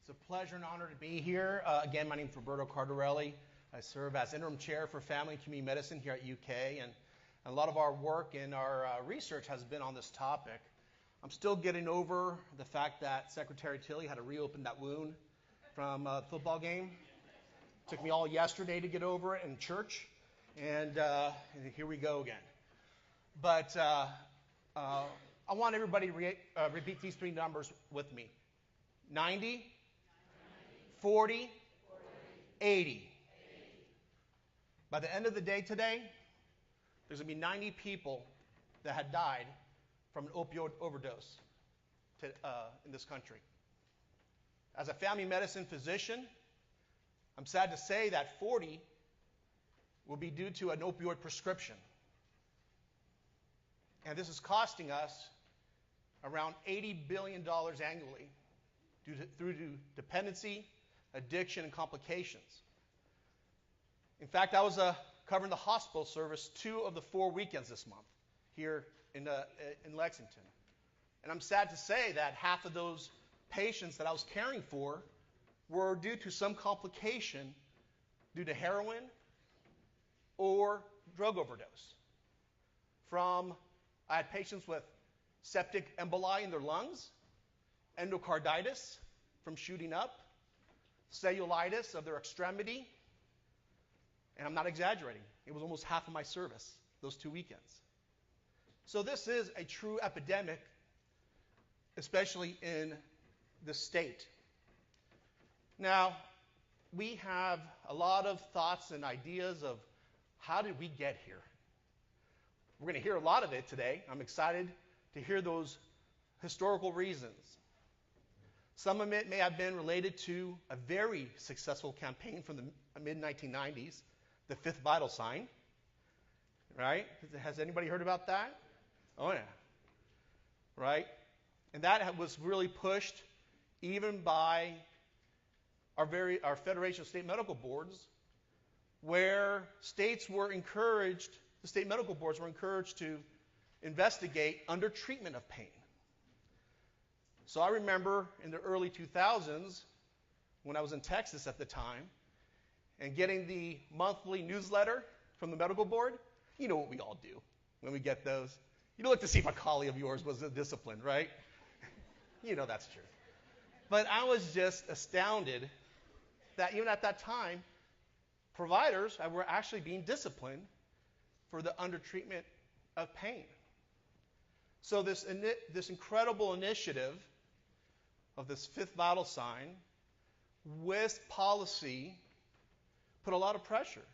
It's a pleasure and honor to be here. Again, my name is Roberto Cardarelli. I serve as interim chair for family and community medicine here at UK, and a lot of our work and our research has been on this topic. I'm still getting over the fact that Secretary Tilly had to reopen that wound from a football game. It took me all yesterday to get over it in church, and here we go again. But I want everybody to repeat these three numbers with me. 90, 40, 80. By the end of the day today, there's going to be 90 people that had died from an opioid overdose in this country. As a family medicine physician, I'm sad to say that 40 will be due to an opioid prescription. And this is costing us around $80 billion annually through to dependency, addiction, and complications. In fact, I was covering the hospital service 2 of the 4 weekends this month here in Lexington. And I'm sad to say that half of those patients that I was caring for were due to some complication due to heroin or drug overdose. I had patients with septic emboli in their lungs, endocarditis from shooting up, cellulitis of their extremity, and I'm not exaggerating. It was almost half of my service those 2 weekends. So this is a true epidemic, especially in the state. Now, we have a lot of thoughts and ideas of how did we get here? We're going to hear a lot of it today. I'm excited to hear those historical reasons. Some of it may have been related to a very successful campaign from the mid-1990s, the fifth vital sign, right? Has anybody heard about that? Oh, yeah. Right? And that was really pushed even by our Federation of State Medical Boards, where states were encouraged, the state medical boards were encouraged to investigate under treatment of pain. So I remember in the early 2000s, when I was in Texas at the time, and getting the monthly newsletter from the medical board. You know what we all do when we get those. You look to see if a colleague of yours was disciplined, right? You know that's true. But I was just astounded that even at that time, providers were actually being disciplined for the undertreatment of pain. So this incredible initiative of this fifth vital sign with policy put a lot of pressure.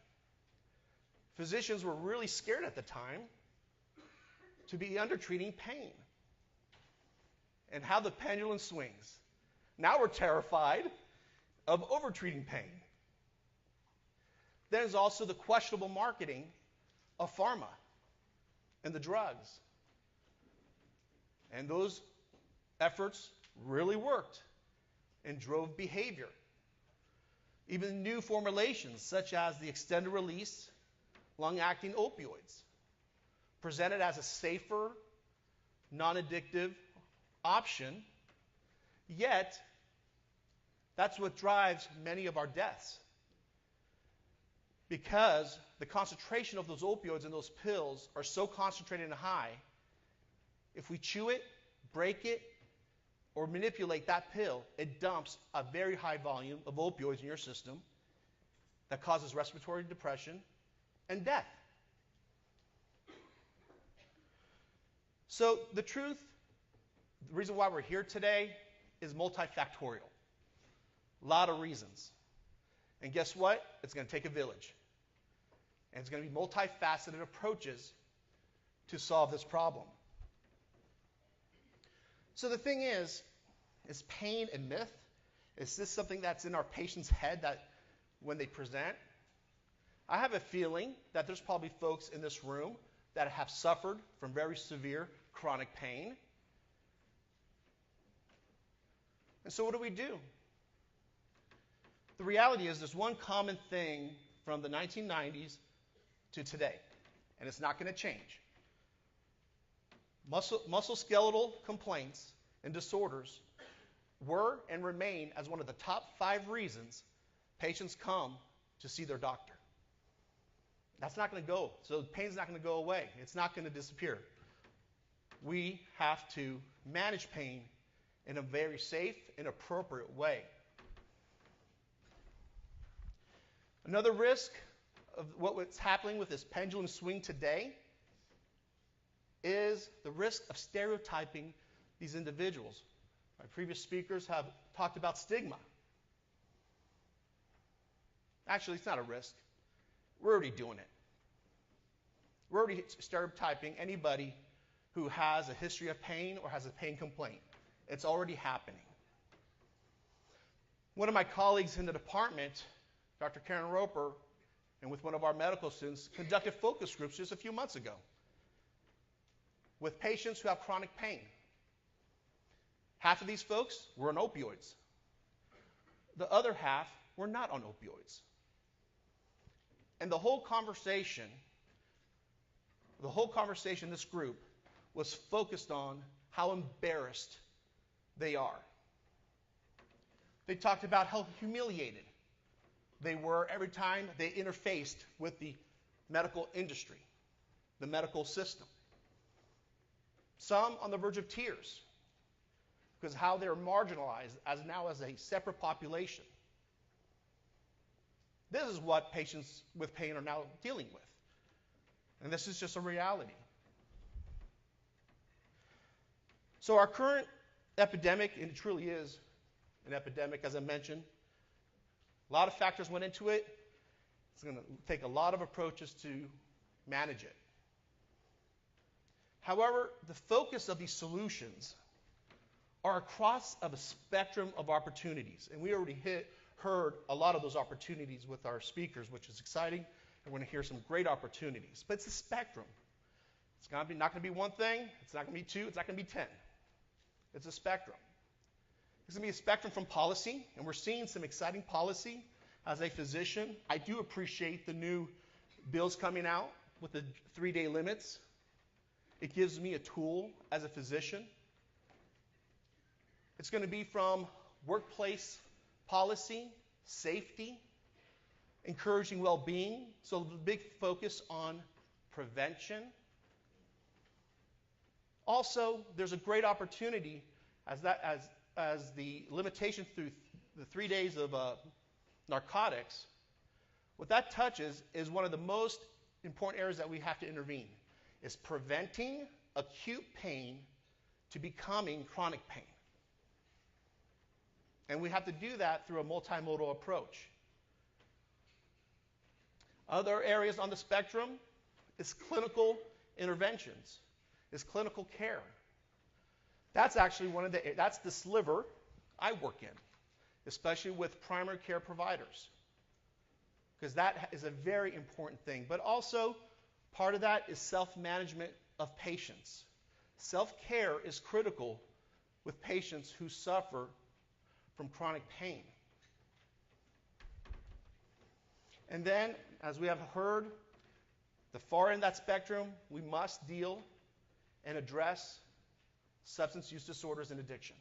Physicians were really scared at the time to be undertreating pain and how the pendulum swings. Now we're terrified of overtreating pain. There's also the questionable marketing of pharma and the drugs. And those efforts really worked and drove behavior. Even new formulations, such as the extended release, long-acting opioids, presented as a safer, non-addictive option, yet that's what drives many of our deaths. Because the concentration of those opioids in those pills are so concentrated and high, if we chew it, break it, or manipulate that pill, it dumps a very high volume of opioids in your system that causes respiratory depression and death. So the reason why we're here today is multifactorial. A lot of reasons. And guess what? It's going to take a village. And it's going to be multifaceted approaches to solve this problem. So the thing is pain a myth? Is this something that's in our patient's head that when they present? I have a feeling that there's probably folks in this room that have suffered from very severe chronic pain. And so what do? The reality is there's one common thing from the 1990s to today, and it's not going to change. Musculoskeletal complaints and disorders were and remain as one of the top 5 reasons patients come to see their doctor. That's not going to go. So pain's not going to go away. It's not going to disappear. We have to manage pain in a very safe and appropriate way. Another risk of what's happening with this pendulum swing today is the risk of stereotyping these individuals. My previous speakers have talked about stigma. Actually, it's not a risk. We're already doing it. We're already stereotyping anybody who has a history of pain or has a pain complaint. It's already happening. One of my colleagues in the department, Dr. Karen Roper, and with one of our medical students, conducted focus groups just a few months ago with patients who have chronic pain. Half of these folks were on opioids. The other half were not on opioids. And the whole conversation in this group was focused on how embarrassed they are. They talked about how humiliated they were every time they interfaced with the medical industry, the medical system. Some on the verge of tears because how they're marginalized as a separate population. This is what patients with pain are now dealing with. And this is just a reality. So our current epidemic, and it truly is an epidemic, as I mentioned, a lot of factors went into it. It's going to take a lot of approaches to manage it. However, the focus of these solutions are across a spectrum of opportunities. And we already heard a lot of those opportunities with our speakers, which is exciting. And we're going to hear some great opportunities. But it's a spectrum. It's not going to be one thing. It's not going to be 2. It's not going to be 10. It's a spectrum. It's going to be a spectrum from policy, and we're seeing some exciting policy. As a physician, I do appreciate the new bills coming out with the 3-day limits. It gives me a tool as a physician. It's going to be from workplace policy, safety, encouraging well-being, so the big focus on prevention. Also, there's a great opportunity as the limitation through the 3 days of narcotics. What that touches is one of the most important areas that we have to intervene, is preventing acute pain to becoming chronic pain. And we have to do that through a multimodal approach. Other areas on the spectrum is clinical interventions, is clinical care. That's actually that's the sliver I work in, especially with primary care providers, because that is a very important thing. But also, part of that is self-management of patients. Self-care is critical with patients who suffer from chronic pain. And then, as we have heard, the far end of that spectrum, we must deal and address substance use disorders and addiction.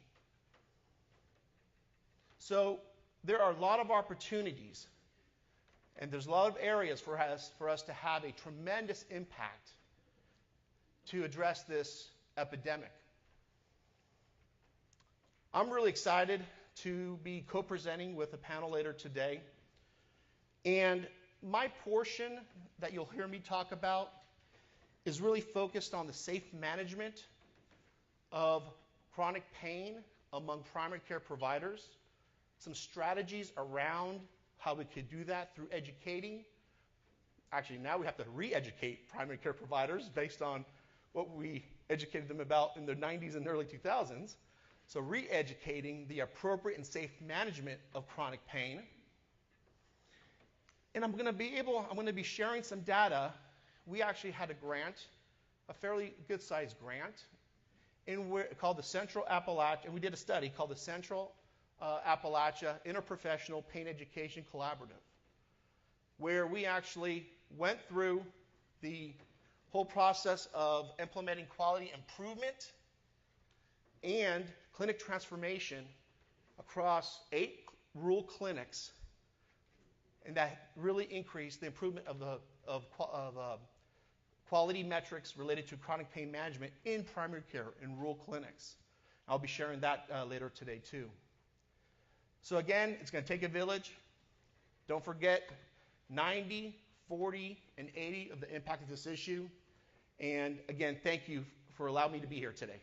So there are a lot of opportunities, and there's a lot of areas for us to have a tremendous impact to address this epidemic. I'm really excited to be co-presenting with a panel later today. And my portion that you'll hear me talk about is really focused on the safe management of chronic pain among primary care providers, some strategies around how we could do that through educating. Actually, now we have to re-educate primary care providers based on what we educated them about in the 90s and early 2000s. So re-educating the appropriate and safe management of chronic pain. And I'm going to be sharing some data. We actually had a grant, a fairly good-sized grant, called the Central Appalachia, and we did a study called the Central Appalachia Interprofessional Pain Education Collaborative, where we actually went through the whole process of implementing quality improvement and clinic transformation across 8 rural clinics, and that really increased the improvement of quality metrics related to chronic pain management in primary care in rural clinics. I'll be sharing that later today too. So again, it's going to take a village. Don't forget 90, 40, and 80 of the impact of this issue. And again, thank you for allowing me to be here today.